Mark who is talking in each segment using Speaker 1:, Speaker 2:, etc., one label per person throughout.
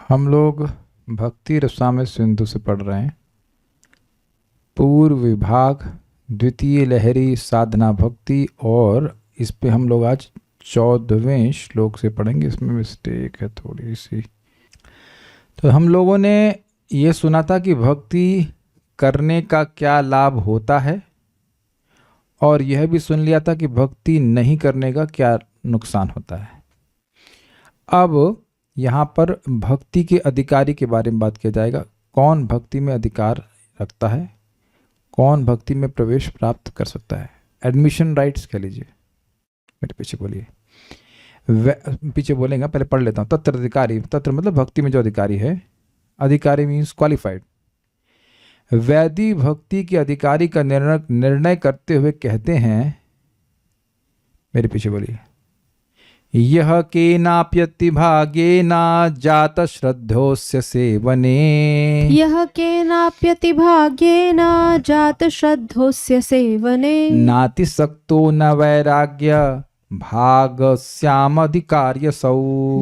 Speaker 1: हम लोग भक्ति रसामृत सिंधु से पढ़ रहे हैं। पूर्व विभाग द्वितीय लहरी साधना भक्ति, और इस पे हम लोग आज 14वें श्लोक से पढ़ेंगे। इसमें मिस्टेक है थोड़ी सी। तो हम लोगों ने ये सुना था कि भक्ति करने का क्या लाभ होता है, और यह भी सुन लिया था कि भक्ति नहीं करने का क्या नुकसान होता है। अब यहाँ पर भक्ति के अधिकारी के बारे में बात किया जाएगा। कौन भक्ति में अधिकार रखता है, कौन भक्ति में प्रवेश प्राप्त कर सकता है। एडमिशन राइट्स कह लीजिए। मेरे पीछे बोलिए, पीछे बोलेंगे, पहले पढ़ लेता हूँ। तत्र अधिकारी, तत्र मतलब भक्ति में जो अधिकारी है। अधिकारी मीन्स क्वालिफाइड। वैदिक भक्ति के अधिकारी का निर्णय करते हुए कहते हैं, मेरे पीछे बोलिए, यह केनाप्यतिभागेन जात श्रद्धोस्य सेवने।
Speaker 2: यह केनाप्यतिभागेन जात श्रद्धोस्य सेवने।
Speaker 1: नातिसक्तो न वैराग्य भागस्यामधिकार्यसौ।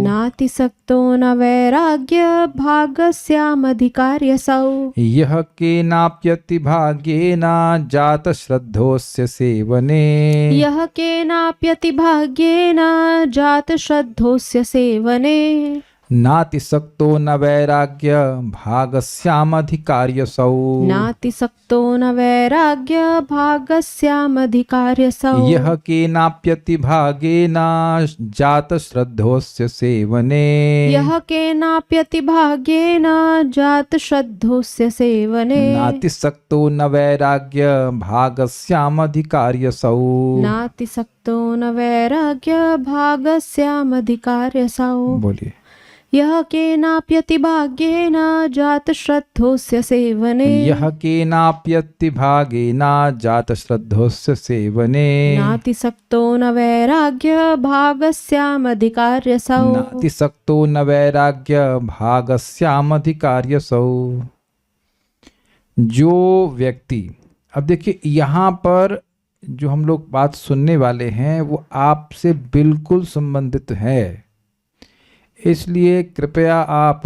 Speaker 2: नातिसक्तो न वैराग्य भागस्यामधिकार्यसौ।
Speaker 1: यः केनाप्यतिभागेन जात श्रद्धोस्य सेवने।
Speaker 2: यः केनाप्यतिभागेन जात श्रद्धोस्य सेवने।
Speaker 1: नातिसक्तो न वैराग्य भागस्यामधिकार्यसौ।
Speaker 2: नातिसक्तो न वैराग्य भागस्यामधिकार्यसौ।
Speaker 1: यः केनाप्यतिभागेन जात श्रद्धोस्य सेवने।
Speaker 2: यः केनाप्यतिभागेन जात श्रद्धोस्य सेवने।
Speaker 1: नातिसक्तो न वैराग्य भागस्यामधिकार्यसौ।
Speaker 2: नातिसक्तो न वैराग्य भागस्यामधिकार्यसौ।
Speaker 1: बोलिए।
Speaker 2: यः केनाप्यतिभागेन जात श्रद्धोस्य सेवने।
Speaker 1: यः केनाप्यतिभागेन जात श्रद्धोस्य सेवने।
Speaker 2: नातिसक्तो न वैराग्य भागस्यामधिकार्यसौ।
Speaker 1: नातिसक्तो न वैराग्य भागस्यामधिकार्यसौ। जो व्यक्ति, अब देखिए यहाँ पर जो हम लोग बात सुनने वाले हैं वो आपसे बिल्कुल संबंधित है, इसलिए कृपया आप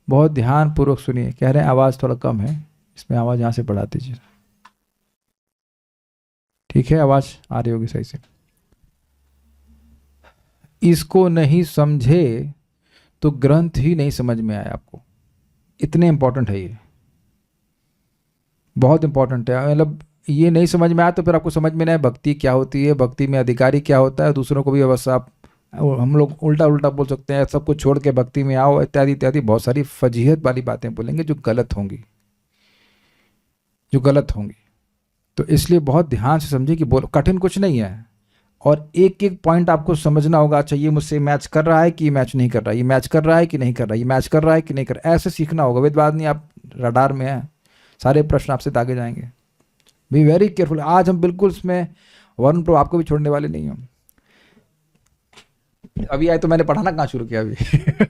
Speaker 1: बहुत ध्यान पूर्वक सुनिए। कह रहे हैं आवाज़ थोड़ा कम है, इसमें आवाज़ यहाँ से बढ़ा दीजिए। ठीक है, आवाज़ आ रही होगी सही से। इसको नहीं समझे तो ग्रंथ ही नहीं समझ में आया आपको। इतने इम्पोर्टेंट है ये, बहुत इम्पोर्टेंट है। मतलब ये नहीं समझ में आया तो फिर आपको समझ में नहीं भक्ति क्या होती है, भक्ति में अधिकारी क्या होता है। दूसरों को भी बस आप, हम लोग उल्टा उल्टा बोल सकते हैं, सब कुछ छोड़ के भक्ति में आओ इत्यादि इत्यादि, बहुत सारी फजीहत वाली बातें बोलेंगे जो गलत होंगी, जो गलत होंगी। तो इसलिए बहुत ध्यान से समझिए कि बोलो, कठिन कुछ नहीं है। और एक एक पॉइंट आपको समझना होगा। अच्छा, ये मुझसे मैच कर रहा है कि मैच नहीं कर रहा, ये मैच कर रहा है कि नहीं कर रहा, ये मैच कर रहा है कि नहीं कर रहा, ऐसे सीखना होगा। विद्वान नहीं, आप रडार में हैं, सारे प्रश्न आपसे दागे जाएंगे। Be very careful. आज हम बिल्कुल इसमें वरुण प्रभु आपको भी छोड़ने वाले नहीं हम। अभी आए तो मैंने पढ़ाना कहाँ शुरू किया अभी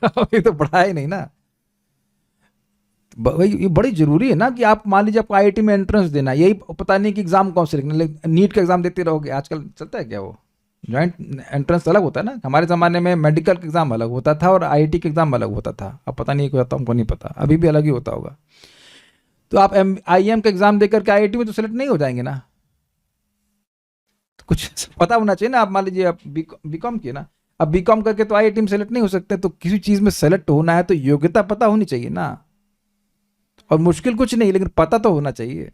Speaker 1: अभी तो पढ़ाया ही नहीं ना। भाई ये बड़ी जरूरी है ना कि आप मान लीजिए आपको आईआईटी में एंट्रेंस देना, यही पता नहीं कि एग्जाम कौन से लिखना, नीट का एग्जाम देते रहोगे। आजकल चलता है क्या वो ज्वाइंट एंट्रेंस अलग होता है ना। हमारे ज़माने में मेडिकल का एग्जाम अलग होता था और आईआईटी का एग्जाम अलग होता था। अब पता नहीं होता, हमको नहीं पता, अभी भी अलग ही होता होगा। तो आप IIM का एग्जाम देकर के आईआईटी में तो सेलेक्ट नहीं हो जाएंगे ना। तो कुछ पता होना चाहिए ना। आप मान लीजिए आप बीकॉम किए ना, अब बीकॉम करके तो आईआईटी में सेलेक्ट नहीं हो सकते। तो किसी चीज में सेलेक्ट होना है तो योग्यता पता होनी चाहिए ना। और मुश्किल कुछ नहीं, लेकिन पता तो होना चाहिए।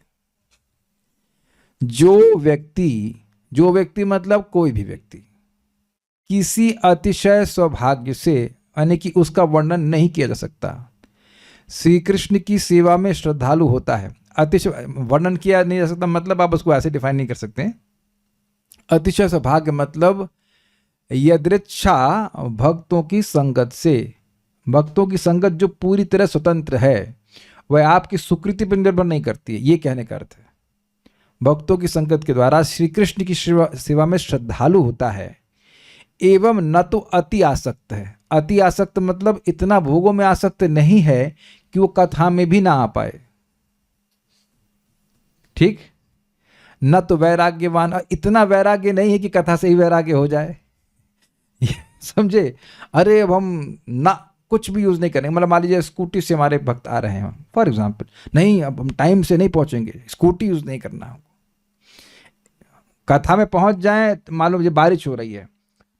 Speaker 1: जो व्यक्ति मतलब कोई भी व्यक्ति किसी अतिशय सौभाग्य से, यानी कि उसका वर्णन नहीं किया जा सकता, श्री कृष्ण की सेवा में श्रद्धालु होता है। अतिशय वर्णन किया नहीं जा सकता मतलब आप उसको ऐसे डिफाइन नहीं कर सकते। अतिशय सौभाग्य मतलब यदृच्छा भक्तों की संगत से, भक्तों की संगत जो पूरी तरह स्वतंत्र है, वह आपकी सुकृति पर निर्भर नहीं करती है, ये कहने का अर्थ है। भक्तों की संगत के द्वारा श्री कृष्ण की सेवा में श्रद्धालु होता है, एवं न तो अति आसक्त है। अति आसक्त मतलब इतना भोगों में आसक्त नहीं है कि वो कथा में भी ना आ पाए। ठीक, न तो वैराग्यवान, इतना वैराग्य नहीं है कि कथा से ही वैराग्य हो जाए समझे। अरे अब हम ना कुछ भी यूज़ नहीं करेंगे। मतलब मान लीजिए स्कूटी से हमारे भक्त आ रहे हैं फॉर एग्जांपल, नहीं अब हम टाइम से नहीं पहुंचेंगे, स्कूटी यूज़ नहीं करना हमको। कथा में पहुंच जाएं, मान लो मुझे बारिश हो रही है,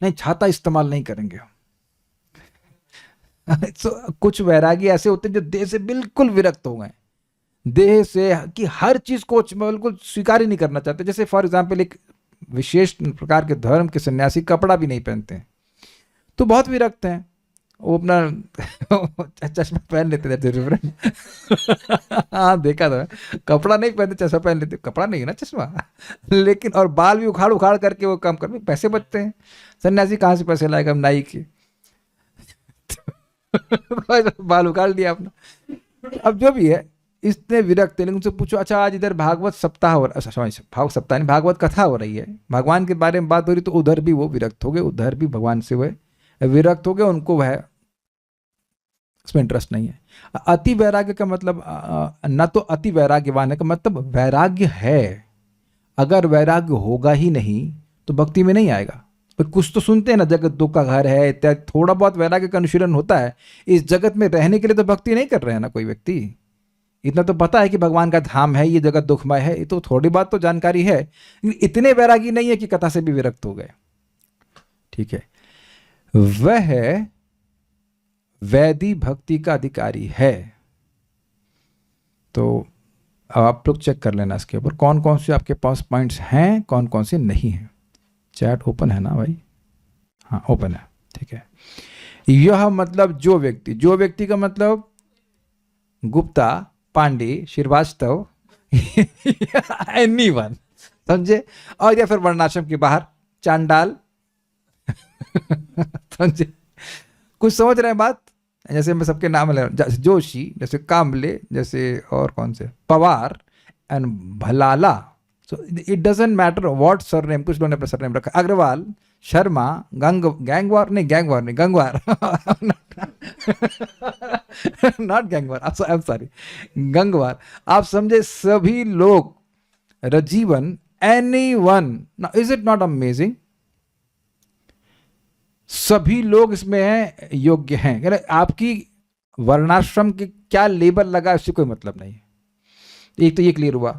Speaker 1: नहीं छाता इस्तेमाल नहीं करेंगे हम। So, कुछ वैरागी ऐसे होते हैं जो देह से बिल्कुल विरक्त हो गए, देह से कि हर चीज को बिल्कुल स्वीकार ही नहीं करना चाहते। जैसे फॉर एग्जाम्पल एक विशेष प्रकार के धर्म के सन्यासी कपड़ा भी नहीं पहनते हैं, तो बहुत विरक्त हैं। वो अपना चश्मा पहन लेते थे रेवरेंड। हाँ देखा था, कपड़ा नहीं पहनते चश्मा पहन लेते, कपड़ा नहीं है ना चश्मा। लेकिन और बाल भी उखाड़ उखाड़ करके वो काम कर, पैसे बचते हैं। सन्यासी कहाँ से पैसे लाएगा नाई के। बाल उखाड़ लिया अपना। अब जो भी है इतने विरक्त है। लेकिन उनसे पूछो अच्छा आज इधर भागवत सप्ताह हो रहा, भागवत सप्ताह नहीं, भागवत कथा हो रही है, भगवान के बारे में बात हो रही, तो उधर भी वो विरक्त हो गए, उधर भी भगवान से वह विरक्त हो गए, उनको वह उसमें इंटरेस्ट नहीं है। अति वैराग्य का मतलब न तो अति वैराग्यवान है का मतलब वैराग्य है, अगर वैराग्य होगा ही नहीं तो भक्ति में नहीं आएगा। तो कुछ तो सुनते हैं ना, जगत दो का घर है इत्यादि, थोड़ा बहुत वैराग्य का अनुशीलन होता है। इस जगत में रहने के लिए तो भक्ति नहीं कर रहे हैं ना कोई व्यक्ति, इतना तो पता है कि भगवान का धाम है, ये जगत दुखमय है, ये तो थोड़ी बात तो जानकारी है। इतने वैरागी नहीं है कि कथा से भी विरक्त हो गए। ठीक है, वह वैदी भक्ति का अधिकारी है। तो अब आप लोग चेक कर लेना इसके ऊपर कौन कौन से आपके पास पॉइंट्स हैं, कौन कौन से नहीं हैं। चैट ओपन है ना भाई? हाँ ओपन है, ठीक है। यह मतलब जो व्यक्ति का मतलब गुप्ता, पांडे, श्रीवास्तव, एनीवन, समझे? और या फिर वर्णाश्रम के बाहर चांडाल, समझे? कुछ समझ रहे हैं बात? जैसे मैं सबके नाम ले रहा हूं, जोशी, जैसे कामले, जैसे और कौन से Pawar and Bhalala. So it doesn't matter what surname, कुछ लोगों ने अपना सरनेम रखा, Agarwal, Sharma, Gangwar, not gang war, I am sorry, Gangwar. आप समझे? सभी लोग, रजीवन, anyone. Is it not amazing? सभी लोग इसमें योग्य हैं। आपकी वर्णाश्रम के क्या लेबल लगा इससे कोई मतलब नहीं है। एक तो ये क्लियर हुआ।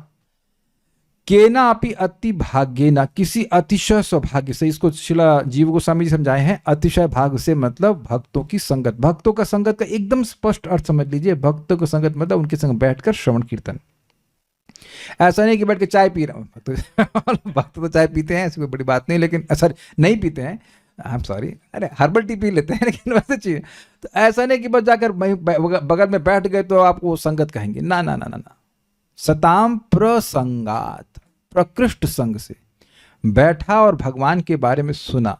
Speaker 1: केना अपि अति भाग्येना, किसी अतिशय सौभाग्य से, इसको शिला जीव गोस्वामी जी समझाए हैं। अतिशय भाग से मतलब भक्तों की संगत, भक्तों का संगत का एकदम स्पष्ट अर्थ समझ लीजिए। भक्तों का संगत मतलब उनके संग बैठकर श्रवण कीर्तन। ऐसा नहीं कि बैठ के चाय पी रहा हूं, भक्त तो चाय पीते हैं, ऐसी कोई बड़ी बात नहीं, लेकिन सर नहीं पीते हैं, आई एम सॉरी, अरे हर्बल टी पी लेते हैं, लेकिन वैसे चाहिए। तो ऐसा नहीं कि बस जाकर बगल में बैठ गए तो आप वो संगत कहेंगे, ना ना ना ना ना। सताम प्रसंगात, प्रकृष्ट संग से बैठा और भगवान के बारे में सुना।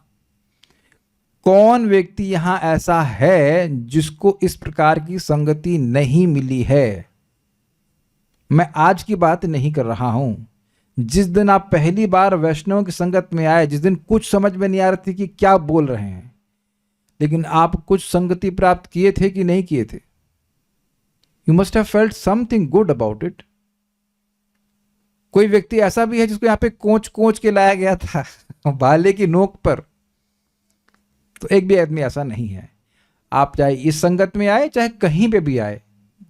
Speaker 1: कौन व्यक्ति यहां ऐसा है जिसको इस प्रकार की संगति नहीं मिली है? मैं आज की बात नहीं कर रहा हूं। जिस दिन आप पहली बार वैष्णव की संगत में आए, जिस दिन कुछ समझ में नहीं आ रही थी कि क्या बोल रहे हैं, लेकिन आप कुछ संगति प्राप्त किए थे कि नहीं किए थे? You must have felt something good about it. कोई व्यक्ति ऐसा भी है जिसको यहां पे कोच कोच के लाया गया था भाले की नोक पर, तो एक भी आदमी ऐसा नहीं है। आप चाहे इस संगत में आए चाहे कहीं पे भी आए,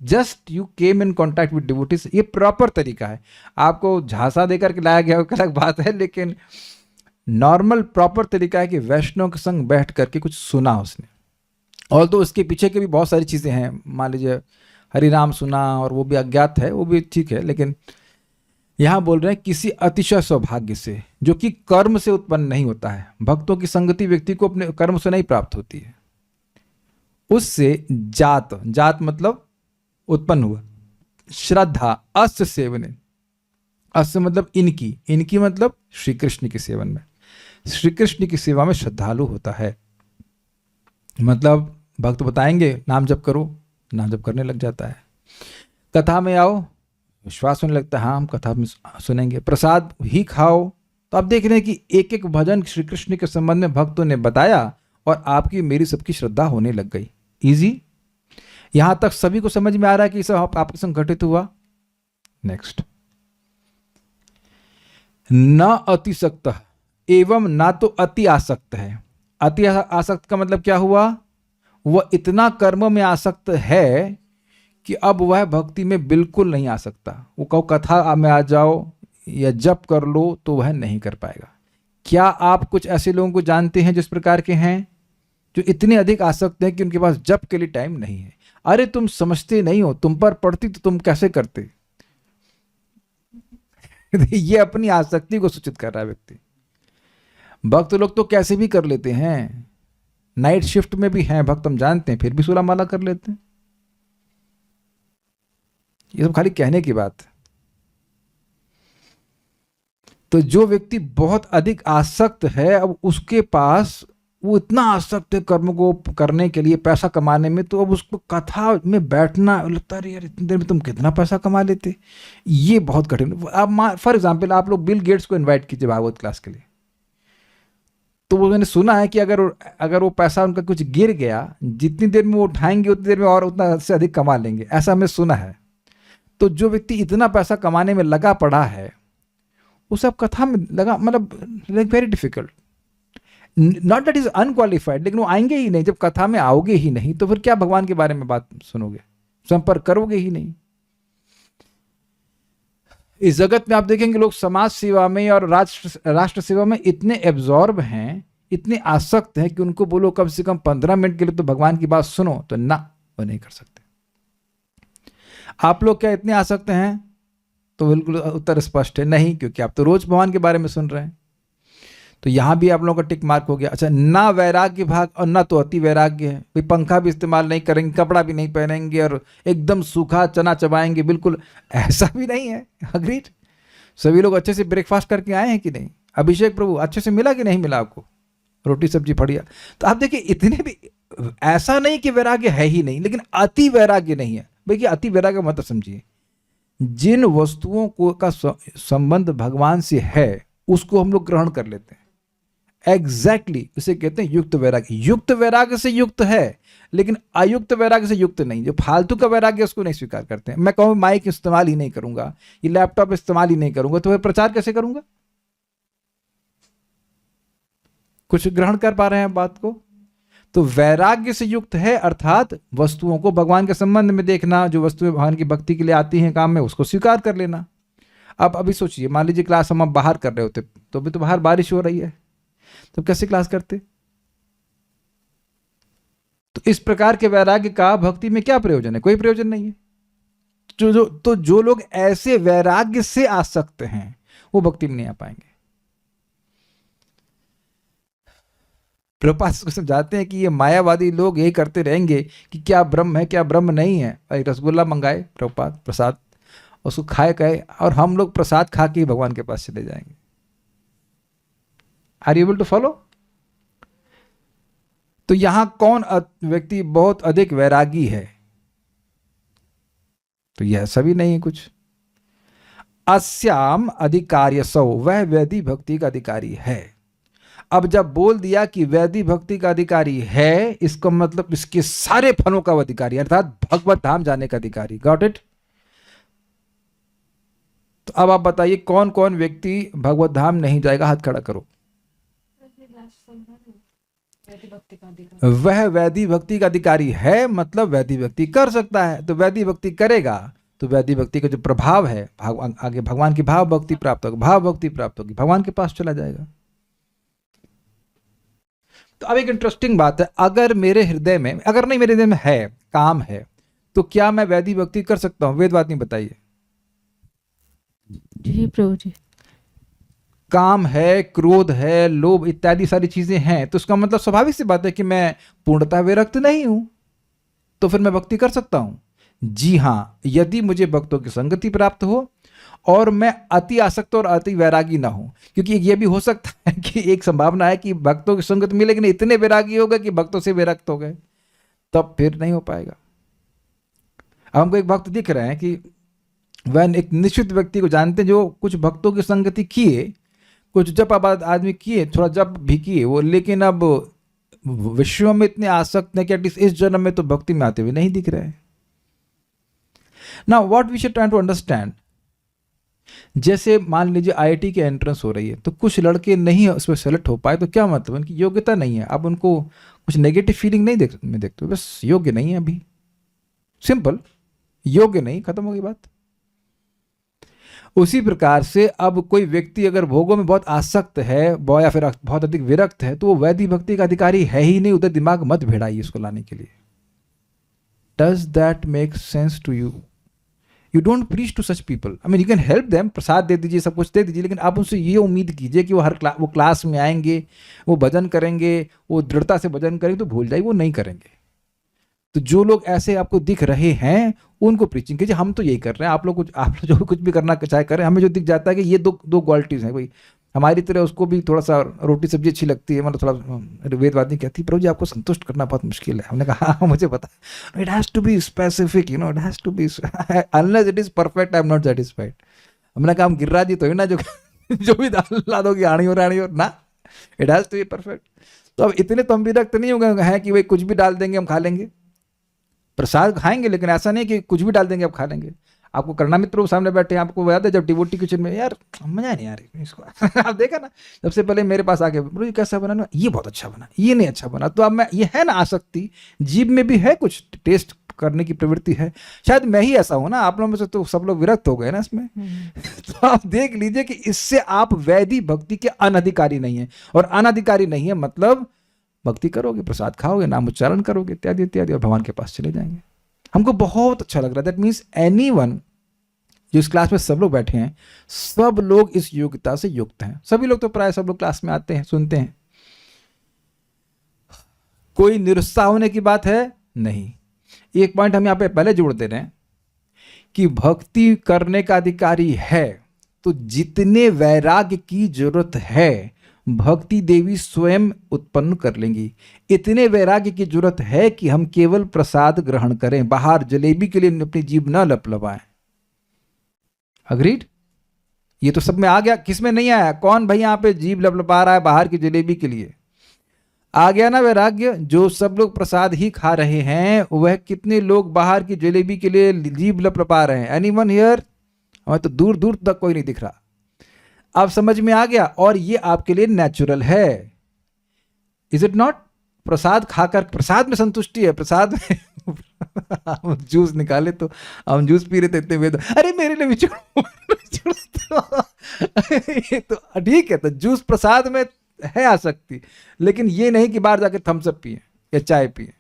Speaker 1: just you came in contact with devotees, ये प्रॉपर तरीका है। आपको झांसा देकर के लाया गया अलग बात है, लेकिन नॉर्मल प्रॉपर तरीका है कि वैष्णव के संग बैठ करके कुछ सुना उसने। और तो उसके पीछे के भी बहुत सारी चीज़ें हैं, मान लीजिए हरिनाम सुना और वो भी अज्ञात है, वो भी ठीक है, लेकिन यहाँ बोल रहे हैं किसी अतिशय सौभाग्य से, जो कि कर्म से उत्पन्न नहीं होता है। भक्तों की संगति व्यक्ति को अपने कर्म से नहीं प्राप्त होती है, उससे जात, जात मतलब उत्पन्न हुआ, श्रद्धा, अस्य सेवने, अस्य मतलब इनकी, इनकी मतलब श्री कृष्ण के सेवन में, श्री कृष्ण की सेवा में श्रद्धालु होता है। मतलब भक्त बताएंगे नाम जप करो, नाम जप करने लग जाता है। कथा में आओ, विश्वास होने लगता है, हाँ हम कथा में सुनेंगे। प्रसाद ही खाओ, तो आप देख रहे हैं कि एक एक भजन श्री कृष्ण के संबंध में भक्तों ने बताया और आपकी मेरी सबकी श्रद्धा होने लग गई। इजी, यहां तक सभी को समझ में आ रहा है कि सब आपके संग घटित हुआ। नेक्स्ट, न अतिसक्त एवं ना तो अति आसक्त है। अति आसक्त का मतलब क्या हुआ? वह इतना कर्म में आसक्त है कि अब वह भक्ति में बिल्कुल नहीं आ सकता। वो कहो कथा में आ जाओ या जप कर लो तो वह नहीं कर पाएगा। क्या आप कुछ ऐसे लोगों को जानते हैं जिस प्रकार के हैं, जो इतने अधिक आसक्त हैं कि उनके पास जप के लिए टाइम नहीं है? अरे तुम समझते नहीं हो, तुम पर पड़ती तो तुम कैसे करते। ये अपनी आसक्ति को सूचित कर रहा है व्यक्ति। भक्त लोग तो कैसे भी कर लेते हैं, नाइट शिफ्ट में भी हैं भक्त, हम जानते हैं, फिर भी 16 माला कर लेते हैं। ये सब खाली कहने की बात है। तो जो व्यक्ति बहुत अधिक आसक्त है, अब उसके पास वो इतना आसक्त है कर्म को करने के लिए, पैसा कमाने में, तो अब उसको कथा में बैठना लगता है यार इतनी देर में तुम कितना पैसा कमा लेते। ये बहुत कठिन। अब फॉर एग्जाम्पल आप लोग बिल गेट्स को इनवाइट कीजिए भागवत क्लास के लिए, तो वो मैंने सुना है कि अगर वो पैसा उनका कुछ गिर गया, जितनी देर में वो उठाएंगे उतनी देर में और उतना से अधिक कमा लेंगे, ऐसा हमने सुना है। तो जो व्यक्ति इतना पैसा कमाने में लगा पड़ा है, उसे अब कथा में लगा, मतलब very difficult. Not that is unqualified, लेकिन वो आएंगे ही नहीं। जब कथा में आओगे ही नहीं तो फिर क्या भगवान के बारे में बात सुनोगे, संपर्क करोगे ही नहीं। इस जगत में आप देखेंगे लोग समाज सेवा में और राष्ट्र सेवा में इतने एब्जॉर्ब हैं, इतने आसक्त हैं कि उनको बोलो कम से कम 15 मिनट के लिए तो भगवान की बात सुनो, तो ना, वो नहीं कर सकते। आप लोग क्या इतने आसक्त हैं? तो बिल्कुल उत्तर स्पष्ट है, नहीं, क्योंकि आप तो रोज भगवान के बारे में सुन रहे हैं। तो यहां भी आप लोगों का टिक मार्क हो गया। अच्छा, ना वैराग्य भाग और ना तो अति वैराग्य है। भाई पंखा भी इस्तेमाल नहीं करेंगे, कपड़ा भी नहीं पहनेंगे और एकदम सूखा चना चबाएंगे, बिल्कुल ऐसा भी नहीं है। अग्रीड। सभी लोग अच्छे से ब्रेकफास्ट करके आए हैं कि नहीं? अभिषेक प्रभु अच्छे से मिला कि नहीं मिला आपको? रोटी सब्जी फड़िया। तो आप देखिए इतने भी, ऐसा नहीं कि वैराग्य है ही नहीं, लेकिन अति वैराग्य नहीं है। देखिए अति वैराग्य मतलब समझिए, जिन वस्तुओं को का संबंध भगवान से है उसको हम लोग ग्रहण कर लेते हैं। एग्जैक्टली उसे कहते हैं युक्त वैराग्य। युक्त वैराग्य से युक्त है, लेकिन अयुक्त वैराग्य से युक्त नहीं। जो फालतू का वैराग्य उसको नहीं स्वीकार करते हैं। मैं कहूँ माइक इस्तेमाल ही नहीं करूंगा, ये लैपटॉप इस्तेमाल ही नहीं करूंगा, तो फिर प्रचार कैसे करूंगा? कुछ ग्रहण कर पा रहे हैं बात को? तो वैराग्य से युक्त है, अर्थात वस्तुओं को भगवान के संबंध में देखना, जो वस्तुएं भगवान की भक्ति के लिए आती हैं काम में, उसको स्वीकार कर लेना। अब अभी सोचिए, मान लीजिए क्लास हम बाहर कर रहे होते, तो अभी तो बाहर बारिश हो रही है, तो कैसे क्लास करते? तो इस प्रकार के वैराग्य का भक्ति में क्या प्रयोजन है? कोई प्रयोजन नहीं है। जो लोग ऐसे वैराग्य से आसक्त हैं वो भक्ति में नहीं आ पाएंगे। प्रभुपाद को समझाते हैं कि ये मायावादी लोग यही करते रहेंगे कि क्या ब्रह्म है क्या ब्रह्म नहीं है। भाई रसगुल्ला मंगाए प्रभुपाद, प्रसाद, उसको खाए कहे, और हम लोग प्रसाद खा के ही भगवान के पास चले जाएंगे। Are you able to follow? तो यहां कौन व्यक्ति बहुत अधिक वैरागी है? तो यह सभी नहीं है कुछ। अस्याम अधिकार्यसौ, वह वैधि भक्ति का अधिकारी है। अब जब बोल दिया कि वैधि भक्ति का अधिकारी है, इसका मतलब इसके सारे फलों का अधिकारी, अर्थात भगवत धाम जाने का अधिकारी। Got it? तो अब आप बताइए कौन कौन व्यक्ति भगवत धाम नहीं जाएगा? हाथ खड़ा करो। वह वैधि भक्ति का अधिकारी है, मतलब वैधि भक्ति कर सकता है। तो वैधि भक्ति करेगा तो वैधि भक्ति का जो प्रभाव है, आगे भगवान की भाव भक्ति प्राप्त होगी, भाव भक्ति प्राप्त होगी, भगवान के पास चला जाएगा। तो अब एक इंटरेस्टिंग बात है, अगर मेरे हृदय में, अगर नहीं मेरे हृदय में है, काम है, तो क्या मैं वैधि भक्ति कर सकता हूं? वेद बात नहीं बताइए।
Speaker 2: जी प्रभु जी।
Speaker 1: काम है, क्रोध है, लोभ इत्यादि सारी चीजें हैं, तो उसका मतलब स्वाभाविक सी बात है कि मैं पूर्णतः विरक्त नहीं हूं, तो फिर मैं भक्ति कर सकता हूं। जी हां, यदि मुझे भक्तों की संगति प्राप्त हो और मैं अति आसक्त और अति वैरागी ना हो। क्योंकि ये भी हो सकता है कि एक संभावना है कि भक्तों की संगत मिले, लेकिन इतने वैरागी हो गए कि भक्तों से विरक्त हो गए, तब फिर नहीं हो पाएगा। अब हमको एक भक्त दिख रहे हैं कि वह एक निश्चित व्यक्ति को जानते हैं जो कुछ भक्तों की संगति किए, कुछ जप आदमी किए, थोड़ा जप भी किए वो, लेकिन अब विश्व में इतने आसक्त हैं कि एटलीस्ट इस जन्म में तो भक्ति में आते हुए नहीं दिख रहे हैं। Now what we should try to understand, जैसे मान लीजिए IIT की एंट्रेंस हो रही है, तो कुछ लड़के नहीं उसमें सेलेक्ट हो पाए, तो क्या मतलब? उनकी योग्यता नहीं है। अब उनको कुछ नेगेटिव फीलिंग नहीं मैं देखते, बस योग्य नहीं है अभी, सिंपल, योग्य नहीं, खत्म हो गई बात। उसी प्रकार से अब कोई व्यक्ति अगर भोगों में बहुत आसक्त है या फिर बहुत अधिक विरक्त है, तो वो वैदिक भक्ति का अधिकारी है ही नहीं। उधर दिमाग मत भिड़ाइए उसको लाने के लिए। Does that make sense to you? You don't preach to such people. I mean you can help them, प्रसाद दे दीजिए, सब कुछ दे दीजिए, लेकिन आप उनसे ये उम्मीद कीजिए कि वो क्लास में आएंगे, वो भजन करेंगे, वो दृढ़ता से भजन करेंगे, तो भूल जाइए वो नहीं करेंगे। तो जो लोग ऐसे आपको दिख रहे हैं उनको प्रीचिंग कीजिए। हम तो यही कर रहे हैं, आप लोग जो कुछ भी करना चाहे करें, हमें जो दिख जाता है कि ये दो क्वालिटीज हैं, भाई हमारी तरह उसको भी थोड़ा सा रोटी सब्जी अच्छी लगती है, मतलब थोड़ा वेदवादी कहती है प्रभु जी आपको संतुष्ट करना बहुत मुश्किल है। हमने कहा हाँ मुझे पता है, it has to be specific, you know, it has to be, unless it is perfect I am not satisfied. हमने कहा हम गिरिराज जी तो ही ना जो भी दाल ला दोगे आनी हो ना, it has to be perfect. तो अब इतने तो हम भी रक्त नहीं होंगे हैं कि भाई कुछ भी डाल देंगे हम खा लेंगे। प्रसाद खाएंगे, लेकिन ऐसा नहीं कि कुछ भी डाल देंगे आप खा लेंगे। आपको करना मित्र सामने बैठे, आपको याद है जब डिवोटी किचन में, यार मजा नहीं आ रही इसको आप देखा ना, सबसे पहले मेरे पास आके बोलो ये कैसा बना, ये बहुत अच्छा बना, ये नहीं अच्छा बना। तो अब मैं, ये है ना आसक्ति, जीभ में भी है, कुछ टेस्ट करने की प्रवृत्ति है। शायद मैं ही ऐसा हूं ना, आप लोगों में से तो सब लोग विरक्त हो गए ना इसमें। तो आप देख लीजिए कि इससे आप वैदिक भक्ति के अनधिकारी नहीं है। और अनधिकारी नहीं है मतलब भक्ति करोगे, प्रसाद खाओगे, नाम उच्चारण करोगे, इत्यादि इत्यादि, और भगवान के पास चले जाएंगे। हमको बहुत अच्छा लग रहा है। दैट मीन्स एनीवन, जो इस क्लास में सब लोग बैठे हैं, सब लोग इस योग्यता से युक्त हैं। सभी लोग तो प्राय सब लोग क्लास में आते हैं, सुनते हैं। कोई निरुत्साह होने की बात है नहीं। एक पॉइंट हम यहां पे पहले जोड़ दे रहे हैं कि भक्ति करने का अधिकारी है तो जितने वैराग्य की जरूरत है भक्ति देवी स्वयं उत्पन्न कर लेंगी। इतने वैराग्य की जरूरत है कि हम केवल प्रसाद ग्रहण करें, बाहर जलेबी के लिए अपनी जीभ न लपलपाएं। अग्रीड? ये तो सब में आ गया, किस में नहीं आया? कौन भाई यहां पे जीभ लपलपा रहा है बाहर की जलेबी के लिए? आ गया ना वैराग्य? जो सब लोग प्रसाद ही खा रहे हैं, वह कितने लोग बाहर की जलेबी के लिए जीभ लपलपा रहे हैं? Anyone here? हमें तो दूर दूर तक कोई नहीं दिख रहा। अब समझ में आ गया? और ये आपके लिए नेचुरल है, इज इट नॉट? प्रसाद खाकर, प्रसाद में संतुष्टि है, प्रसाद में हम जूस निकाले तो हम जूस पी रहे थे इतने वेद, अरे मेरे लिए भी छोड़ो तो ठीक है, तो जूस प्रसाद में है आसक्ति, लेकिन ये नहीं कि बाहर जाके थम्स अप पिए या चाय पिए।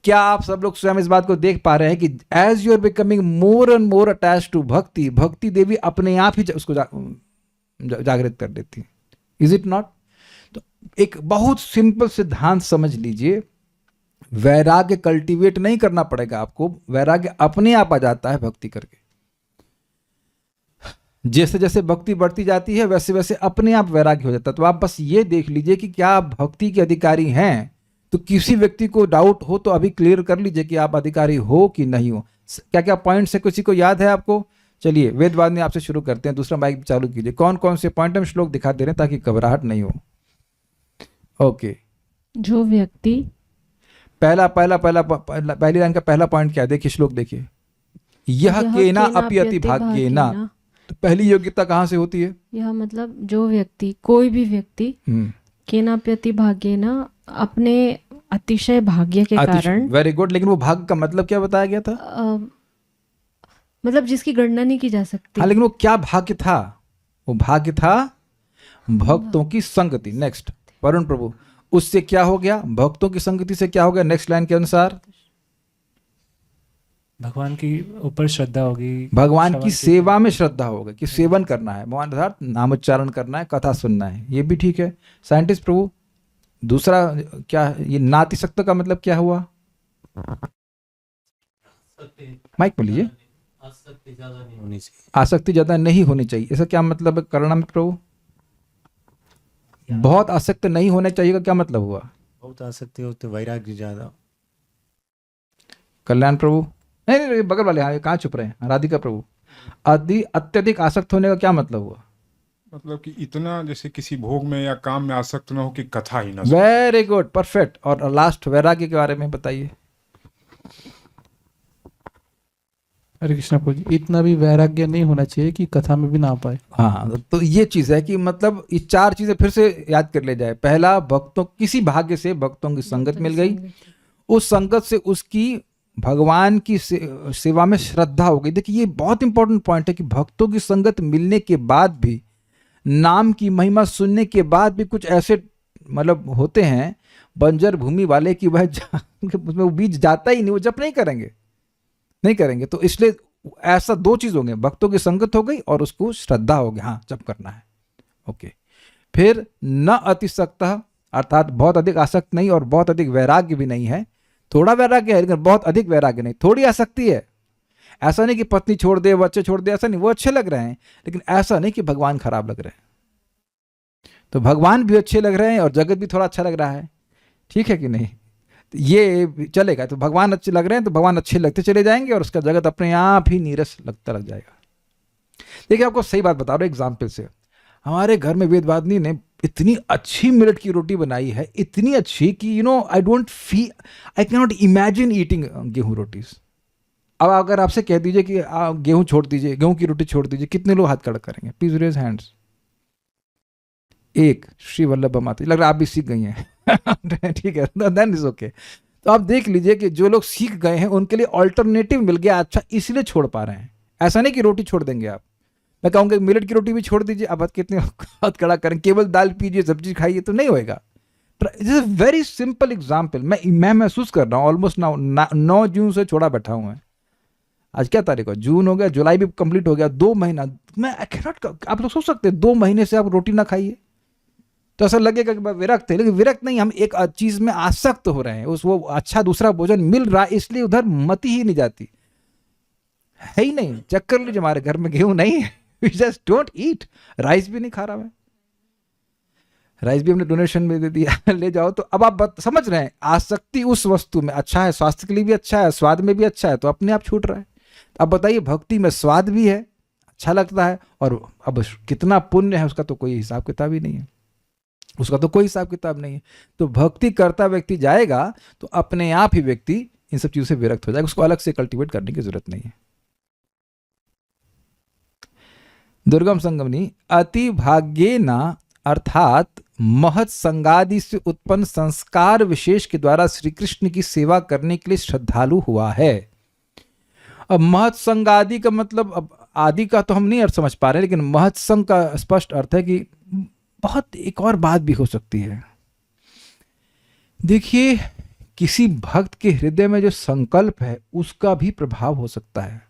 Speaker 1: क्या आप सब लोग स्वयं इस बात को देख पा रहे हैं कि as you are becoming more and more attached to bhakti, Bhakti देवी अपने आप ही उसको जागृत कर देती है? Is it not? तो एक बहुत सिंपल सिद्धांत समझ लीजिए, वैराग्य कल्टीवेट नहीं करना पड़ेगा आपको, वैराग्य अपने आप आ जाता है भक्ति करके। जैसे जैसे भक्ति बढ़ती जाती है वैसे वैसे अपने आप वैराग्य हो जाता है। तो आप बस ये देख लीजिए कि क्या आप भक्ति के अधिकारी हैं। तो किसी व्यक्ति को डाउट हो तो अभी क्लियर कर लीजिए कि आप अधिकारी हो कि नहीं हो। क्या क्या पॉइंट है, किसी को याद है आपको? चलिए वेदवाद में आपसे शुरू करते हैं, दूसरा माइक चालू कीजिए। कौन कौन से पॉइंट हम श्लोक दिखा दे रहे हैं ताकि घबराहट नहीं हो। ओके,
Speaker 2: जो व्यक्ति,
Speaker 1: पहली लाइन का पहला पॉइंट क्या है? देखिए श्लोक देखिए, यह केना अपि अति भाग्येना। तो पहली योग्यता कहां से होती है?
Speaker 2: यह मतलब जो व्यक्ति, कोई भी व्यक्ति केनाप्यति भाग्येना, अपने अतिशय भाग्य के कारण।
Speaker 1: वेरी गुड, लेकिन वो भाग्य का मतलब क्या बताया गया था?
Speaker 2: मतलब जिसकी गणना नहीं की जा सकती।
Speaker 1: हाँ, लेकिन वो क्या भाग्य था? वो भाग्य था भक्तों की संगति। नेक्स्ट, वरुण प्रभु, उससे क्या हो गया? भक्तों की संगति से क्या हो गया? नेक्स्ट लाइन के अनुसार
Speaker 3: भगवान की ऊपर श्रद्धा होगी,
Speaker 1: भगवान की सेवा में श्रद्धा होगी, कि सेवन करना है, भगवान अर्थात नामोच्चारण करना है, कथा सुनना है, ये भी ठीक है। साइंटिस्ट प्रभु, दूसरा क्या, ये नातिशक्त का मतलब क्या हुआ? माइक में लीजिए।
Speaker 3: आसक्ति ज्यादा नहीं होनी चाहिए।
Speaker 1: आसक्ति ज्यादा नहीं होनी चाहिए, इसका क्या मतलब है? करना में प्रभु, बहुत आसक्त नहीं होने चाहिए का क्या मतलब हुआ?
Speaker 3: बहुत आसक्ति हो तो वैराग्य ज्यादा।
Speaker 1: कल्याण प्रभु, नहीं बगल वाले, हाँ कहाँ चुप रहे हैं? राधिका प्रभु, अत्यधिक आसक्त होने का क्या मतलब हुआ?
Speaker 4: मतलब कि इतना जैसे किसी भोग में या काम में आसक्त ना हो कि कथा ही ना।
Speaker 1: Very good, perfect. और लास्ट वैराग्य के बारे में बताइए।
Speaker 5: हरे कृष्णा प्रभु जी, इतना भी वैराग्य नहीं होना चाहिए कि कथा में भी ना आ पाए।
Speaker 1: हाँ, तो ये चीज़ है कि मतलब ये 4 चीज़ें फिर से याद कर ले जाए। पहला, भक्तों किसी भाग्य से भक्तों की संगत मिल गई, उस संगत से उसकी भगवान की सेवा में श्रद्धा हो गई। देखिए ये बहुत इंपॉर्टेंट पॉइंट है कि भक्तों की संगत मिलने के बाद भी, नाम की महिमा सुनने के बाद भी कुछ ऐसे मतलब होते हैं बंजर भूमि वाले कि वह उसमें वो बीज जाता ही नहीं, वो जप नहीं करेंगे। तो इसलिए ऐसा 2 चीज हो गए, भक्तों की संगत हो गई और उसको श्रद्धा हो गई, हाँ जप करना है। ओके, फिर न अतिसक्त, अर्थात बहुत अधिक आसक्त नहीं और बहुत अधिक वैराग्य भी नहीं है। थोड़ा वैराग्य है लेकिन बहुत अधिक वैराग्य नहीं, थोड़ी आसक्ति है। ऐसा नहीं कि पत्नी छोड़ दे, बच्चे छोड़ दे, ऐसा नहीं, वो अच्छे लग रहे हैं, लेकिन ऐसा नहीं कि भगवान खराब लग रहे हैं। तो भगवान भी अच्छे लग रहे हैं और जगत भी थोड़ा अच्छा लग रहा है, ठीक है कि नहीं? तो ये चलेगा। तो भगवान अच्छे लग रहे हैं तो भगवान अच्छे लगते चले जाएंगे और उसका जगत अपने आप ही नीरस लगता लग जाएगा। देखिए आपको सही बात बता रहा हूँ एग्जाम्पल से। हमारे घर में वेदवादिनी ने इतनी अच्छी मिलेट की रोटी बनाई है, इतनी अच्छी कि I can not imagine eating गेहूं रोटीज। अब अगर आपसे कह दीजिए कि गेहूं छोड़ दीजिए, गेहूं की रोटी छोड़ दीजिए, कितने लोग हाथ खड़ा करेंगे? Please raise hands. एक, श्री वल्लभ माता, लग रहा है आप भी सीख गई हैं। ठीक है, देन इज ओके। तो आप देख लीजिए कि जो लोग सीख गए हैं उनके लिए ऑल्टरनेटिव मिल गया, अच्छा इसलिए छोड़ पा रहे हैं। ऐसा नहीं कि रोटी छोड़ देंगे आप, मैं कहूँगा मिलेट की रोटी भी छोड़ दीजिए। अब कितने हाथ खड़ा करें, केवल दाल पीजिए, सब्जी खाइए, तो नहीं होएगा। It is a very simple example. मैं महसूस कर रहा हूँ, ऑलमोस्ट 9 जून से छोड़ा बैठा हूँ मैं। आज क्या तारीख है? जून हो गया, जुलाई भी कंप्लीट हो गया, 2 महीना। मैं आप लोग सोच सकते हैं 2 महीने से आप रोटी ना खाइए तो ऐसा लगेगा कि विरक्त है, लेकिन विरक्त नहीं, हम एक चीज में आसक्त हो रहे हैं। वो अच्छा दूसरा भोजन मिल रहा है इसलिए उधर मति ही नहीं जाती है ही नहीं। चेक कर लीजिए, हमारे घर में गेहूं नहीं है, we just don't eat. Rice भी नहीं खा रहा मैं, राइस भी हमने डोनेशन में दे दिया। ले जाओ। तो अब आप समझ रहे हैं, आसक्ति उस वस्तु में अच्छा है, स्वास्थ्य के लिए भी अच्छा है, स्वाद में भी अच्छा है, तो अपने आप छूट रहा है। अब बताइए, भक्ति में स्वाद भी है, अच्छा लगता है, और अब कितना पुण्य है उसका तो कोई हिसाब किताब ही नहीं है, उसका तो कोई हिसाब किताब नहीं है। तो भक्ति करता व्यक्ति जाएगा तो अपने आप ही व्यक्ति इन सब चीजों से विरक्त हो जाएगा, उसको अलग से कल्टीवेट करने की जरूरत नहीं है। दुर्गम संगमनी, अति भाग्येन अर्थात महत संगादि से उत्पन्न संस्कार विशेष के द्वारा श्री कृष्ण की सेवा करने के लिए श्रद्धालु हुआ है। अब महत संगादि का मतलब, अब आदि का तो हम नहीं अर्थ समझ पा रहे, लेकिन महत संग का स्पष्ट अर्थ है कि बहुत एक और बात भी हो सकती है। देखिए, किसी भक्त के हृदय में जो संकल्प है उसका भी प्रभाव हो सकता है।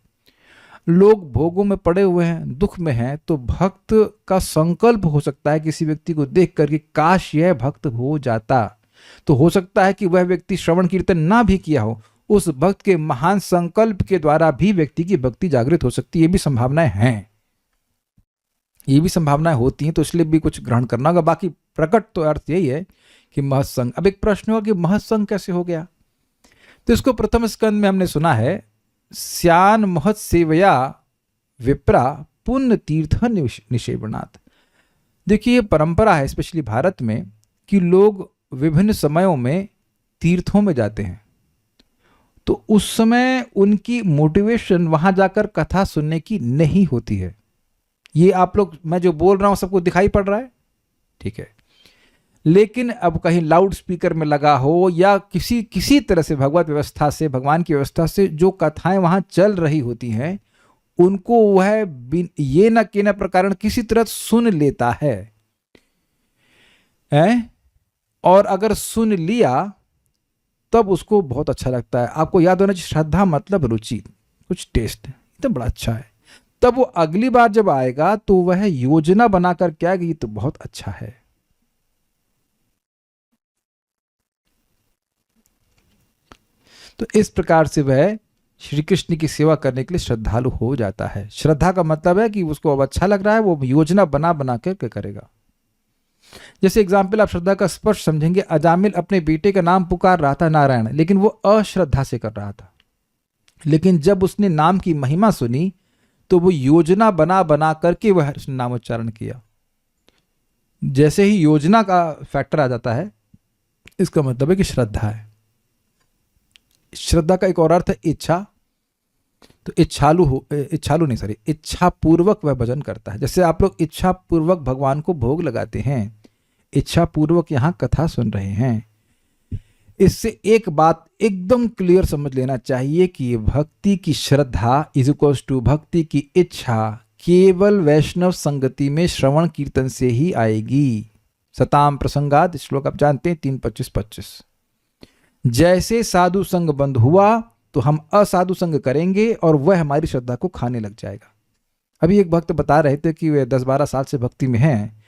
Speaker 1: लोग भोगों में पड़े हुए हैं, दुख में हैं, तो भक्त का संकल्प हो सकता है किसी व्यक्ति को देख करके काश यह भक्त हो जाता। तो हो सकता है कि वह व्यक्ति श्रवण कीर्तन ना भी किया हो, उस भक्त के महान संकल्प के द्वारा भी व्यक्ति की भक्ति जागृत हो सकती है। ये भी संभावनाएं हैं, ये भी संभावनाएं होती हैं, तो इसलिए भी कुछ ग्रहण करना होगा। बाकी प्रकट तो अर्थ यही है कि महत्संग। अब एक प्रश्न हुआ कि महत्संग कैसे हो गया? तो इसको प्रथम स्कंद में हमने सुना है, स्यान महत सेवया विप्रा पुण्य तीर्थ निषेवनाथ। देखिए, ये परंपरा है स्पेशली भारत में कि लोग विभिन्न समयों में तीर्थों में जाते हैं, तो उस समय उनकी मोटिवेशन वहां जाकर कथा सुनने की नहीं होती है। ये आप लोग, मैं जो बोल रहा हूं सबको दिखाई पड़ रहा है, ठीक है? लेकिन अब कहीं लाउड स्पीकर में लगा हो या किसी तरह से भगवत व्यवस्था से, भगवान की व्यवस्था से जो कथाएं वहां चल रही होती हैं, उनको वह ये न के न प्रकार किसी तरह सुन लेता है, और अगर सुन लिया तब उसको बहुत अच्छा लगता है। आपको याद होना चाहिए, श्रद्धा मतलब रुचि, कुछ टेस्ट है, तो बड़ा अच्छा है। तब वो अगली बार जब आएगा तो वह योजना बनाकर क्या कि तो बहुत अच्छा है। तो इस प्रकार से वह श्री कृष्ण की सेवा करने के लिए श्रद्धालु हो जाता है। श्रद्धा का मतलब है कि उसको अब अच्छा लग रहा है, वो योजना बना बना कर करेगा। जैसे एग्जाम्पल आप श्रद्धा का स्पष्ट समझेंगे, अजामिल अपने बेटे का नाम पुकार रहा था नारायण, लेकिन वो अश्रद्धा से कर रहा था। लेकिन जब उसने नाम की महिमा सुनी तो वो योजना बना बना करके वह नामोच्चारण किया। जैसे ही योजना का फैक्टर आ जाता है, इसका मतलब है कि श्रद्धा है। श्रद्धा का एक और अर्थ है इच्छा। तो इच्छालु नहीं, सॉरी, इच्छा पूर्वक वह भजन करता है। जैसे आप लोग इच्छा पूर्वक भगवान को भोग लगाते हैं, इच्छा पूर्वक यहाँ कथा सुन रहे हैं। इससे एक बात एकदम क्लियर समझ लेना चाहिए कि भक्ति की श्रद्धा इज इक्वल्स टू भक्ति की इच्छा केवल वैष्णव संगति में श्रवण कीर्तन से ही आएगी। सताम प्रसंगात श्लोक आप जानते हैं 3:25-25। जैसे साधु संग बंद हुआ तो हम असाधु संग करेंगे और वह हमारी श्रद्धा को खाने लग जाएगा। अभी एक भक्त बता रहे थे कि वे 10-12 साल से भक्ति में हैं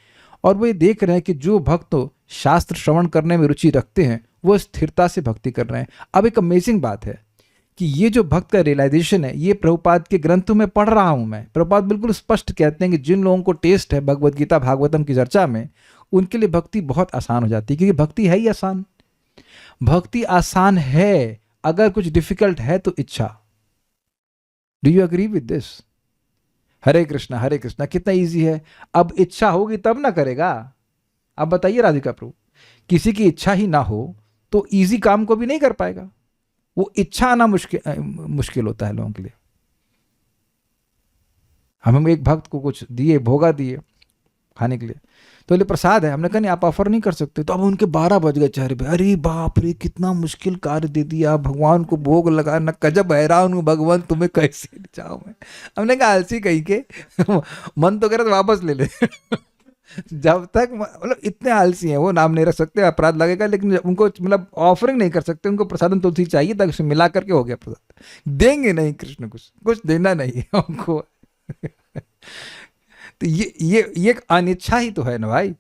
Speaker 1: और वे देख रहे हैं कि जो भक्त शास्त्र श्रवण करने में रुचि रखते हैं वो स्थिरता से भक्ति कर रहे हैं। अब एक अमेजिंग बात है कि ये जो भक्त का रियलाइजेशन है, ये प्रभुपाद के ग्रंथों में पढ़ रहा हूं मैं। प्रभुपाद बिल्कुल स्पष्ट कहते हैं कि जिन लोगों को टेस्ट है भगवद गीता भागवतम की चर्चा में, उनके लिए भक्ति बहुत आसान हो जाती है, क्योंकि भक्ति है ही आसान। भक्ति आसान है, अगर कुछ डिफिकल्ट है तो इच्छा। Do you agree with this? Hare Krishna कितना इजी है। अब इच्छा होगी तब ना करेगा। अब बताइए राधिका प्रभु, किसी की इच्छा ही ना हो तो इजी काम को भी नहीं कर पाएगा। वो इच्छा आना मुश्किल होता है लोगों के लिए। हम एक भक्त को कुछ दिए, भोगा दिए खाने के लिए, तो ये प्रसाद है, हमने कहा नहीं आप ऑफर नहीं कर सकते। तो अब उनके 12 बज गए चेहरे पे, अरे बाप रे कितना मुश्किल कार्य दे दिया, भगवान को भोग लगाना, गजब हैरान हूँ भगवान तुम्हें कैसे चाहूँ मैं। हमने कहा आलसी कहीं के मन तो करे तो वापस ले ले जब तक मतलब इतने आलसी हैं वो, नाम नहीं रख सकते, अपराध लगेगा, लेकिन उनको मतलब ऑफरिंग नहीं कर सकते, उनको प्रसादन तुलसी चाहिए ताकि उसे मिला करके हो गया प्रसाद। देंगे नहीं कृष्ण, कुछ देना नहीं है उनको तो ये एक अनिच्छा ही तो है ना भाई।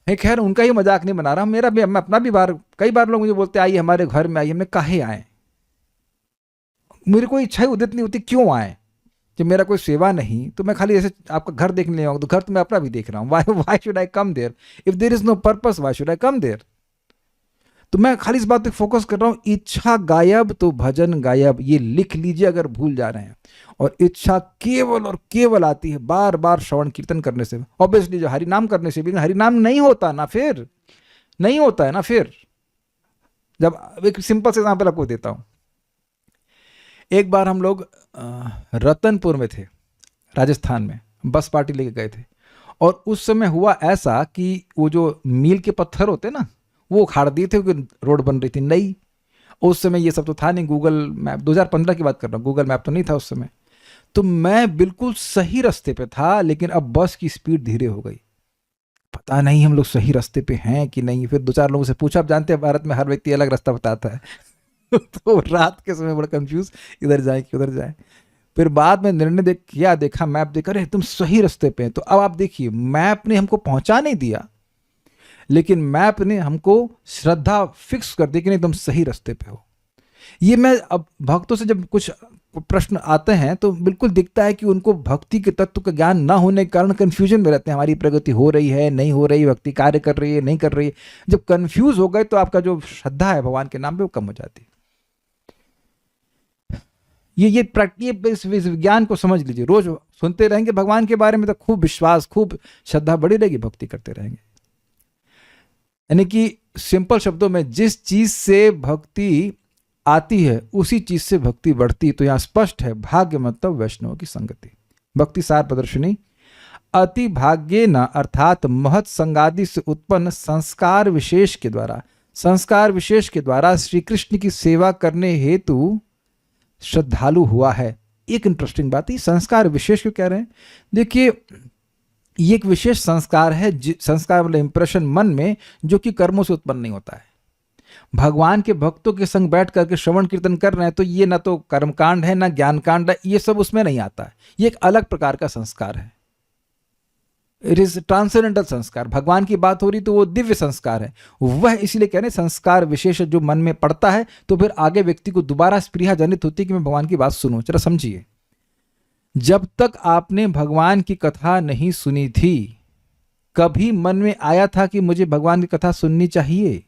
Speaker 1: खैर उनका ही मजाक नहीं बना रहा, मेरा भी, मैं अपना भी कई बार लोग मुझे बोलते आइए हमारे घर में आइए। हमने काहे आए, मेरी कोई इच्छा ही उदित नहीं होती क्यों आए। जब मेरा कोई सेवा नहीं तो मैं खाली ऐसे आपका घर देखने आऊँगा, तो घर तो मैं अपना भी देख रहा हूँ। Why should I come there if there is no purpose, why should I come there. तो मैं खाली इस बात पे फोकस कर रहा हूँ, इच्छा गायब तो भजन गायब। ये लिख लीजिए अगर भूल जा रहे हैं। और इच्छा केवल और केवल आती है बार बार श्रवण कीर्तन करने से, ऑब्वियसली जो हरि नाम करने से भी। हरि नाम नहीं होता ना, फिर नहीं होता है ना। फिर जब एक सिंपल से एग्जांपल आपको देता हूँ। एक बार हम लोग रतनपुर में थे, राजस्थान में, बस पार्टी लेके गए थे। और उस समय हुआ ऐसा कि वो जो मील के पत्थर होते ना, वो उखाड़ दिए थे क्योंकि रोड बन रही थी नई। उस समय ये सब तो था नहीं, गूगल मैप, 2015 की बात कर रहा हूँ, गूगल मैप तो नहीं था उस समय। तो मैं बिल्कुल सही रास्ते पे था, लेकिन अब बस की स्पीड धीरे हो गई। पता नहीं हम लोग सही रास्ते पे हैं कि नहीं। फिर 2-4 लोगों से पूछा, आप जानते हैं भारत में हर व्यक्ति अलग रास्ता बताता है तो रात के समय बड़ा कंफ्यूज, इधर जाए कि उधर जाए। फिर बाद में निर्णय देखा मैप देख, अरे तुम सही रास्ते पे हैं। तो अब आप देखिए, मैप ने हमको पहुंचा नहीं दिया, लेकिन मैप ने हमको श्रद्धा फिक्स कर दी कि नहीं तुम सही रास्ते पे हो। ये मैं अब भक्तों से जब कुछ प्रश्न आते हैं तो बिल्कुल दिखता है कि उनको भक्ति के तत्व का ज्ञान ना होने के कारण कंफ्यूजन में रहते हैं। हमारी प्रगति हो रही है नहीं हो रही, भक्ति कार्य कर रही है नहीं कर रही है। जब कंफ्यूज हो गए तो आपका जो श्रद्धा है भगवान के नाम पे वो कम हो जाती है। ये इस विज्ञान को समझ लीजिए, रोज सुनते रहेंगे भगवान के बारे में तो खूब विश्वास, खूब श्रद्धा बढ़ी रहेगी, भक्ति करते रहेंगे। यानी कि सिंपल शब्दों में जिस चीज से भक्ति आती है उसी चीज से भक्ति बढ़ती। तो यहां स्पष्ट है, भाग्य मतलब वैष्णव की संगति। भक्ति सार प्रदर्शनी, अति भाग्य न अर्थात महत संगादि से उत्पन्न संस्कार विशेष के द्वारा श्री कृष्ण की सेवा करने हेतु श्रद्धालु हुआ है। एक इंटरेस्टिंग बात है, संस्कार विशेष क्यों कह रहे हैं? देखिए, ये एक विशेष संस्कार है, संस्कार मतलब इंप्रेशन मन में, जो कि कर्मों से उत्पन्न नहीं होता है। भगवान के भक्तों के संग बैठ करके श्रवण कीर्तन कर रहे हैं तो ये ना तो कर्मकांड है ना ज्ञान कांड है, ये सब उसमें नहीं आता है। ये एक अलग प्रकार का संस्कार है, इट इज ट्रांसेंडेंटल संस्कार। भगवान की बात हो रही तो वो दिव्य संस्कार है। वह इसलिए कह रहे संस्कार विशेष जो मन में पड़ता है तो फिर आगे व्यक्ति को दोबारा स्पृहा जनित होती है कि मैं भगवान की बात सुनूं। जरा समझिए, जब तक आपने भगवान की कथा नहीं सुनी थी, कभी मन में आया था कि मुझे भगवान की कथा सुननी चाहिए,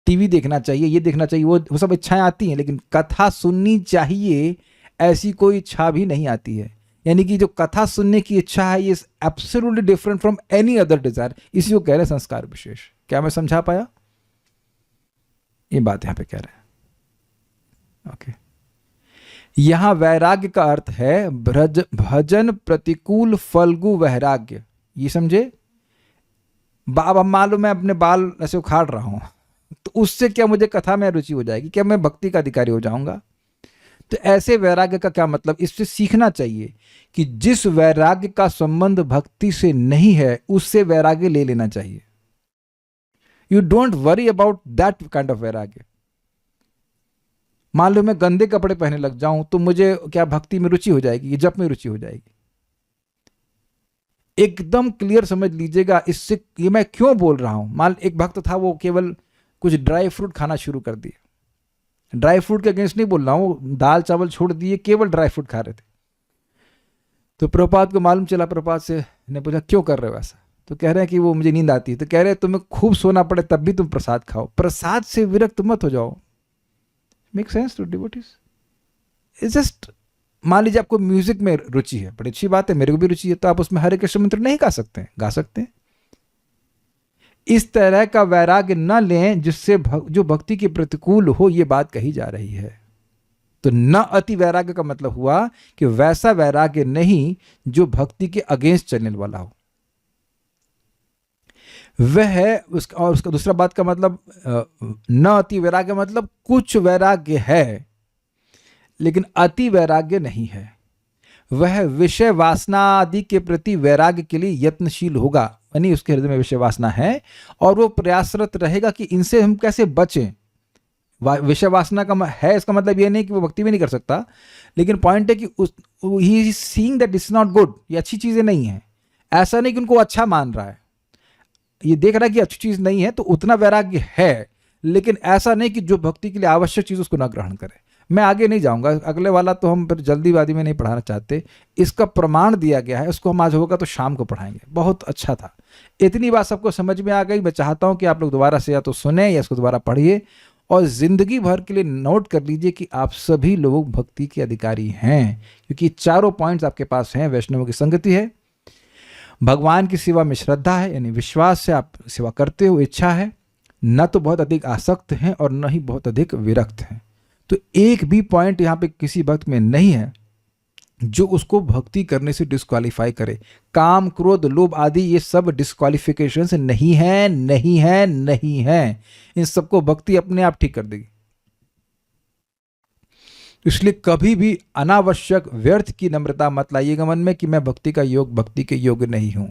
Speaker 1: टीवी देखना चाहिए, ये देखना चाहिए, वो सब इच्छाएं आती हैं, लेकिन कथा सुननी चाहिए ऐसी कोई इच्छा भी नहीं आती है। यानी कि जो कथा सुनने की इच्छा है ये absolutely different from any other desire. इसी को कह रहे हैं संस्कार विशेष। क्या मैं समझा पाया? ये बात यहां पे कह रहे हैं। यहां वैराग्य का अर्थ है भजन प्रतिकूल फल्गु वैराग्य। ये समझे? बाबा मालूम मैं अपने बाल ऐसे उखाड़ रहा हूं, तो उससे क्या मुझे कथा में रुचि हो जाएगी? क्या मैं भक्ति का अधिकारी हो जाऊंगा? तो ऐसे वैराग्य का क्या मतलब? इससे सीखना चाहिए कि जिस वैराग्य का संबंध भक्ति से नहीं है उससे वैराग्य ले लेना चाहिए। You don't worry about that kind of वैराग्य। मान लो मैं गंदे कपड़े पहनने लग जाऊं तो मुझे क्या भक्ति में रुचि हो जाएगी? जप में रुचि हो जाएगी? एकदम क्लियर समझ लीजिएगा इससे ये मैं क्यों बोल रहा हूं। मान एक भक्त था, वो केवल कुछ ड्राई फ्रूट खाना शुरू कर दिया। ड्राई फ्रूट के अगेंस्ट नहीं बोल रहा हूं, दाल चावल छोड़ दिए, केवल ड्राई फ्रूट खा रहे थे। तो प्रभुपाद को मालूम चला, प्रभुपाद से ने पूछा क्यों कर रहे हो ऐसा? तो कह रहे हैं कि वो मुझे नींद आती है। तो कह रहे हैं तुम्हें खूब सोना पड़े तब भी तुम प्रसाद खाओ, प्रसाद से विरक्त मत हो जाओ। Make sense to devotees? It's just, मान लीजिए आपको म्यूजिक में रुचि है, बड़ी अच्छी बात है, मेरे को भी रुचि है, तो आप उसमें हरे कृष्ण मंत्र नहीं गा सकते हैं? गा सकते हैं। इस तरह का वैराग्य न लें जिससे जो भक्ति के प्रतिकूल हो, यह बात कही जा रही है। तो न अति वैराग्य का मतलब हुआ कि वैसा वैराग्य नहीं जो भक्ति के अगेंस्ट चलने वाला हो। वह है उसका, और उसका दूसरा बात का मतलब न अति वैराग्य मतलब कुछ वैराग्य है लेकिन अति वैराग्य नहीं है। वह विषय वासना आदि के प्रति वैराग्य के लिए यत्नशील होगा, यानी उसके हृदय में विषय वासना है और वो प्रयासरत रहेगा कि इनसे हम कैसे बचें। विषय वासना का है इसका मतलब ये नहीं कि वो भक्ति भी नहीं कर सकता, लेकिन पॉइंट है कि he is seeing that it's not good, ये अच्छी चीजें नहीं है। ऐसा नहीं कि उनको अच्छा मान रहा है, ये देख रहा है कि अच्छी चीज नहीं है, तो उतना वैराग्य है, लेकिन ऐसा नहीं कि जो भक्ति के लिए आवश्यक चीज उसको ना ग्रहण करे। मैं आगे नहीं जाऊंगा, अगले वाला तो हम फिर जल्दीबाजी में नहीं पढ़ाना चाहते। इसका प्रमाण दिया गया है, उसको हम आज होगा तो शाम को पढ़ाएंगे। बहुत अच्छा था, इतनी बात सबको समझ में आ गई। मैं चाहता हूं कि आप लोग दोबारा से या तो सुने या इसको दोबारा पढ़िए और जिंदगी भर के लिए नोट कर लीजिए कि आप सभी लोग भक्ति के अधिकारी हैं, क्योंकि चारों पॉइंट्स आपके पास हैं। वैष्णवों की संगति है, भगवान की सेवा में श्रद्धा है, यानी विश्वास से आप सेवा करते हो, इच्छा है, न तो बहुत अधिक आसक्त हैं और न ही बहुत अधिक विरक्त हैं। तो एक भी पॉइंट यहाँ पे किसी भक्त में नहीं है जो उसको भक्ति करने से डिस्क्वालीफाई करे। काम, क्रोध, लोभ आदि ये सब डिस्क्वालिफिकेशंस नहीं है, नहीं है, नहीं है। इन सबको भक्ति अपने आप ठीक कर देगी। इसलिए कभी भी अनावश्यक व्यर्थ की नम्रता मत लाइएगा मन में कि मैं भक्ति के योग्य नहीं हूं।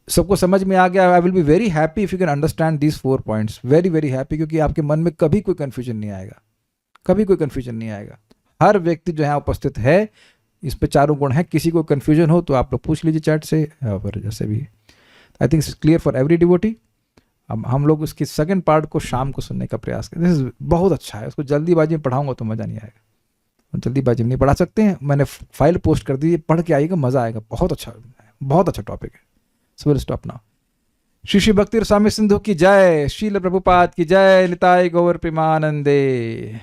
Speaker 1: सबको समझ में आ गया? I will be very happy if you can understand these 4 points, very very happy, क्योंकि आपके मन में कभी कोई कंफ्यूजन नहीं आएगा, कभी कोई कंफ्यूजन नहीं आएगा। हर व्यक्ति जो यहाँ उपस्थित है इस पे चारों गुण है। किसी को कंफ्यूजन हो तो आप लोग पूछ लीजिए चैट से, और जैसे भी। I think it's clear for every devotee. अब हम लोग उसकी सेकंड पार्ट को शाम को सुनने का प्रयास करें। दिस इज बहुत अच्छा है, उसको जल्दीबाजी में पढ़ाऊंगा तो मज़ा नहीं आएगा। जल्दीबाजी में नहीं पढ़ा सकते हैं, मैंने फाइल पोस्ट कर दी, पढ़ के आइएगा, मज़ा आएगा। बहुत अच्छा टॉपिक है। So will stop now. Shri Shri भक्ति स्वामी सिंधु की जय, श्रील प्रभुपाद की जय, निताय गौर प्रेमानंदे।